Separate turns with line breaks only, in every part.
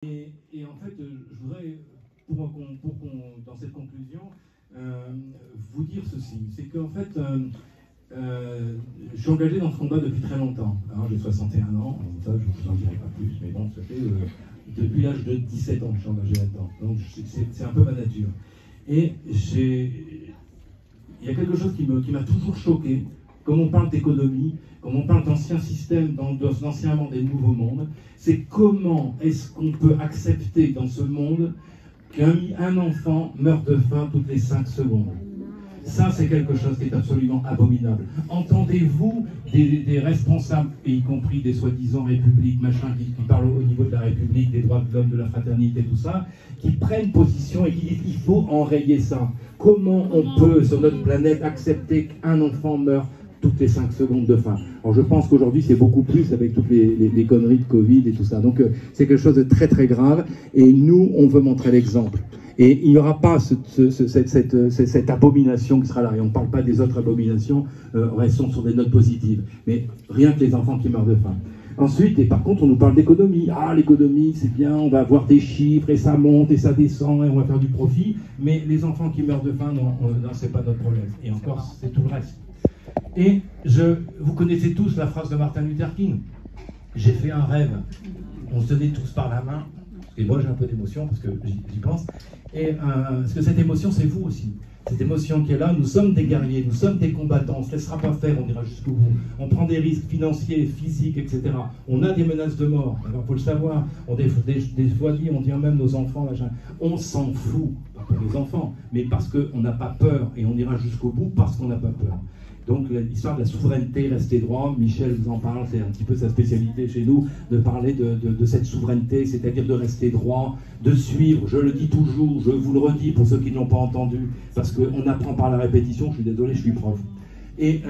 Et en fait, je voudrais, dans cette conclusion, vous dire ceci. C'est qu'en fait, je suis engagé dans ce combat depuis très longtemps. Alors, j'ai 61 ans, ça je ne vous en dirai pas plus, mais bon, ça fait depuis l'âge de 17 ans que je suis engagé là-dedans. Donc c'est un peu ma nature. Et il y a quelque chose qui m'a toujours choqué, comme on parle d'économie, comme on parle d'ancien système, d'ancien monde et de nouveau monde, c'est comment est-ce qu'on peut accepter dans ce monde qu'un enfant meurt de faim toutes les 5 secondes. Ça, c'est quelque chose qui est absolument abominable. Entendez-vous des responsables, et y compris des soi-disant républiques, machin, qui parlent au niveau de la République, des droits de l'homme, de la fraternité, tout ça, qui prennent position et qui disent qu'il faut enrayer ça. Comment on peut, sur notre planète, accepter qu'un enfant meure toutes les 5 secondes de faim? Alors je pense qu'aujourd'hui c'est beaucoup plus avec toutes les conneries de Covid et tout ça. Donc c'est quelque chose de très très grave et nous on veut montrer l'exemple. Et il n'y aura pas cette abomination qui sera là. Et on ne parle pas des autres abominations, restons sur des notes positives. Mais rien que les enfants qui meurent de faim. Ensuite, et par contre, on nous parle d'économie. Ah, l'économie, c'est bien, on va avoir des chiffres, et ça monte, et ça descend, et on va faire du profit. Mais les enfants qui meurent de faim, non c'est pas notre problème. Et encore, c'est tout le reste. Et vous connaissez tous la phrase de Martin Luther King. J'ai fait un rêve. On se tenait tous par la main. Et moi, j'ai un peu d'émotion parce que j'y pense. Et parce que cette émotion, c'est vous aussi. Cette émotion qui est là, nous sommes des guerriers, nous sommes des combattants, on ne se laissera pas faire, on ira jusqu'au bout. On prend des risques financiers, physiques, etc. On a des menaces de mort, alors il faut le savoir. On des fois dit, on dit même nos enfants, machin. On s'en fout, pas pour les enfants, mais parce qu'on n'a pas peur, et on ira jusqu'au bout parce qu'on n'a pas peur. Donc l'histoire de la souveraineté, rester droit, Michel vous en parle, c'est un petit peu sa spécialité chez nous, de parler de cette souveraineté, c'est-à-dire de rester droit, de suivre, je le dis toujours, je vous le redis pour ceux qui ne l'ont pas entendu, parce qu'on apprend par la répétition, je suis désolé, je suis prof. Et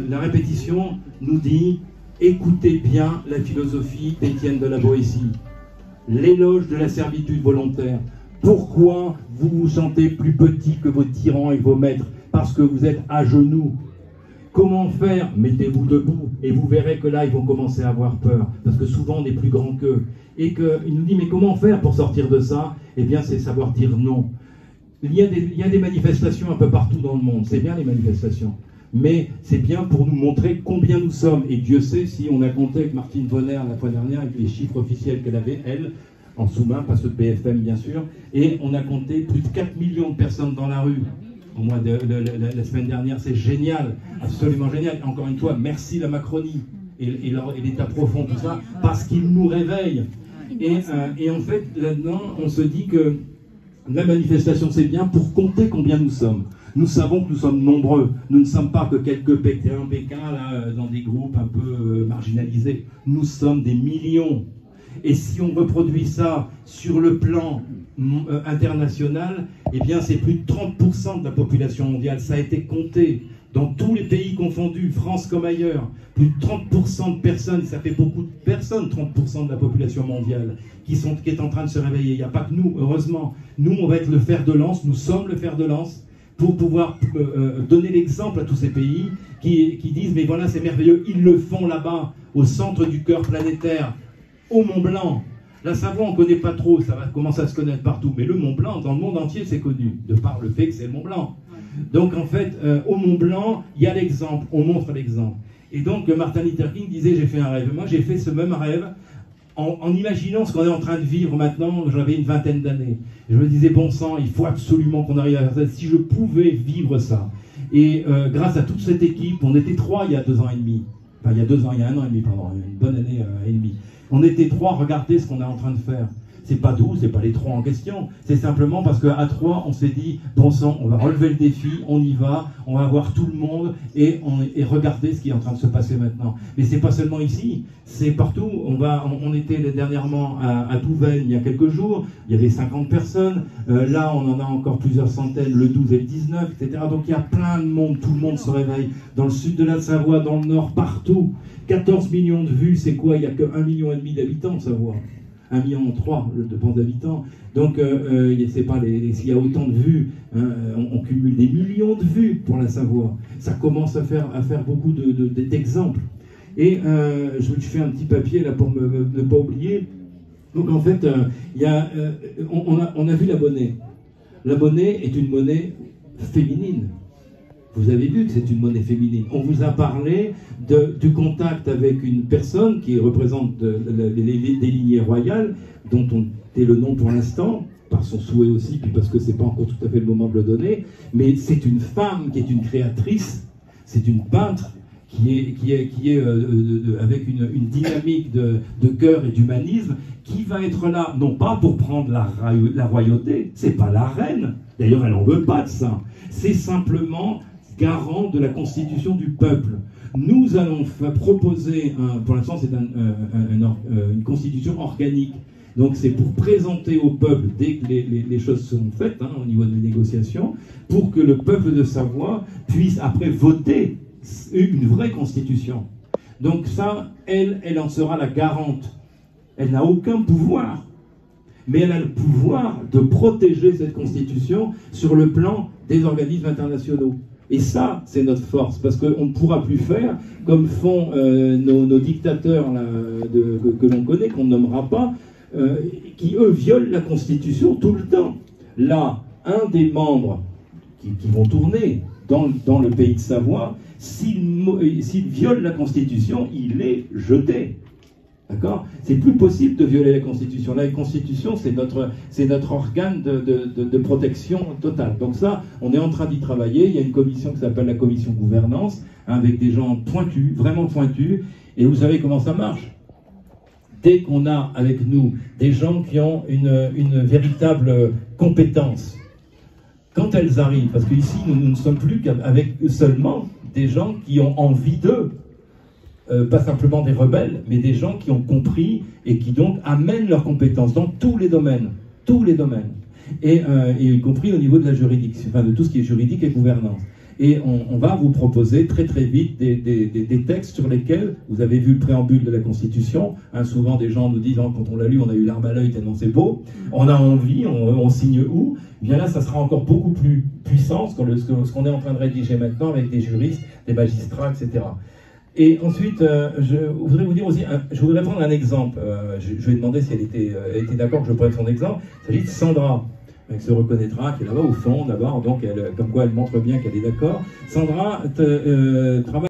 la répétition nous dit, écoutez bien la philosophie d'Étienne de la Boétie, l'éloge de la servitude volontaire. Pourquoi vous vous sentez plus petit que vos tyrans et vos maîtres? Parce que vous êtes à genoux. Comment faire? Mettez-vous debout et vous verrez que là, ils vont commencer à avoir peur. Parce que souvent, on est plus grand qu'eux. Et qu'il nous dit, mais comment faire pour sortir de ça? Eh bien, c'est savoir dire non. Il y a des manifestations un peu partout dans le monde. C'est bien les manifestations. Mais c'est bien pour nous montrer combien nous sommes. Et Dieu sait si on a compté avec Martine Vonner la fois dernière, avec les chiffres officiels qu'elle avait, elle, en sous-main, pas ceux de BFM, bien sûr. Et on a compté plus de 4 millions de personnes dans la rue. Au mois de la semaine dernière, c'est génial, absolument génial. Encore une fois, merci la Macronie et l'État profond, tout ça, parce qu'il nous réveille. Et en fait, là-dedans, on se dit que la manifestation, c'est bien pour compter combien nous sommes. Nous savons que nous sommes nombreux. Nous ne sommes pas que quelques Pékins là, dans des groupes un peu marginalisés. Nous sommes des millions. Et si on reproduit ça sur le plan international, eh bien c'est plus de 30% de la population mondiale. Ça a été compté dans tous les pays confondus, France comme ailleurs. Plus de 30% de personnes, ça fait beaucoup de personnes, 30% de la population mondiale, qui est en train de se réveiller. Il n'y a pas que nous, heureusement. Nous, on va être le fer de lance, nous sommes le fer de lance, pour pouvoir donner l'exemple à tous ces pays qui disent, mais voilà, c'est merveilleux, ils le font là-bas, au centre du cœur planétaire, au Mont Blanc. La Savoie, on ne connaît pas trop, ça va commencer à se connaître partout. Mais le Mont Blanc, dans le monde entier, c'est connu, de par le fait que c'est le Mont Blanc. Donc en fait, au Mont Blanc, il y a l'exemple, on montre l'exemple. Et donc Martin Luther King disait, j'ai fait un rêve. Moi, j'ai fait ce même rêve en imaginant ce qu'on est en train de vivre maintenant. J'avais une vingtaine d'années. Je me disais, bon sang, il faut absolument qu'on arrive à faire ça. Si je pouvais vivre ça. Et grâce à toute cette équipe, on était 3 il y a 2 ans et demi. Enfin, il y a 2 ans, il y a 1 an et demi, pardon, une bonne année et demie. On était 3, regardez ce qu'on est en train de faire. C'est pas doux, c'est pas les 3 en question. C'est simplement parce qu'à 3, on s'est dit, bon sang, on va relever le défi, on y va, on va voir tout le monde et regardez ce qui est en train de se passer maintenant. Mais c'est pas seulement ici, c'est partout. On était dernièrement à Douvaine il y a quelques jours, il y avait 50 personnes. Là, on en a encore plusieurs centaines, le 12 et le 19, etc. Donc il y a plein de monde, tout le monde se réveille. Dans le sud de la Savoie, dans le nord, partout. 14 millions de vues, c'est quoi? Il n'y a que 1,5 million d'habitants en Savoie. 1,3 million d'habitants. Donc, c'est pas s'il y a autant de vues, on cumule des millions de vues pour la Savoie. Ça commence à faire beaucoup d'exemples. Et je fais un petit papier là pour ne pas oublier. Donc en fait, on a vu la monnaie. La monnaie est une monnaie féminine. Vous avez vu que c'est une monnaie féminine. On vous a parlé du contact avec une personne qui représente des lignées royales, dont on tait le nom pour l'instant, par son souhait aussi, puis parce que c'est pas encore tout à fait le moment de le donner, mais c'est une femme qui est une créatrice, c'est une peintre qui est avec une dynamique de cœur et d'humanisme, qui va être là, non pas pour prendre la royauté, c'est pas la reine, d'ailleurs elle en veut pas de ça, c'est simplement garant de la constitution du peuple. Nous allons proposer, pour l'instant c'est une constitution organique, donc c'est pour présenter au peuple, dès que les choses seront faites, au niveau des négociations, pour que le peuple de Savoie puisse après voter une vraie constitution. Donc ça, elle en sera la garante. Elle n'a aucun pouvoir, mais elle a le pouvoir de protéger cette constitution sur le plan des organismes internationaux. Et ça, c'est notre force, parce qu'on ne pourra plus faire comme font nos dictateurs là, que l'on connaît, qu'on ne nommera pas, qui, eux, violent la Constitution tout le temps. Là, un des membres qui vont tourner dans le pays de Savoie, s'il viole la Constitution, il est jeté. D'accord ? C'est plus possible de violer la Constitution. La Constitution, c'est notre organe de protection totale. Donc ça, on est en train d'y travailler. Il y a une commission qui s'appelle la commission gouvernance, avec des gens pointus, vraiment pointus. Et vous savez comment ça marche ? Dès qu'on a avec nous des gens qui ont une véritable compétence, quand elles arrivent, parce qu'ici, nous ne sommes plus qu'avec seulement des gens qui ont envie d'eux, pas simplement des rebelles, mais des gens qui ont compris et qui donc amènent leurs compétences dans tous les domaines, et y compris au niveau de la juridiction, enfin de tout ce qui est juridique et gouvernance. Et on va vous proposer très très vite des textes sur lesquels, vous avez vu le préambule de la Constitution, souvent des gens nous disent, quand on l'a lu, on a eu larmes à l'œil tellement c'est beau, on a envie, on signe où? Bien là, ça sera encore beaucoup plus puissant, ce qu'on est en train de rédiger maintenant avec des juristes, des magistrats, etc. Et ensuite, je voudrais vous dire aussi, je voudrais prendre un exemple. Je lui ai demandé si elle était d'accord que je prenne son exemple. Il s'agit de Sandra. Elle se reconnaîtra, qui est là-bas au fond, d'abord, donc comme quoi elle montre bien qu'elle est d'accord. Sandra travaille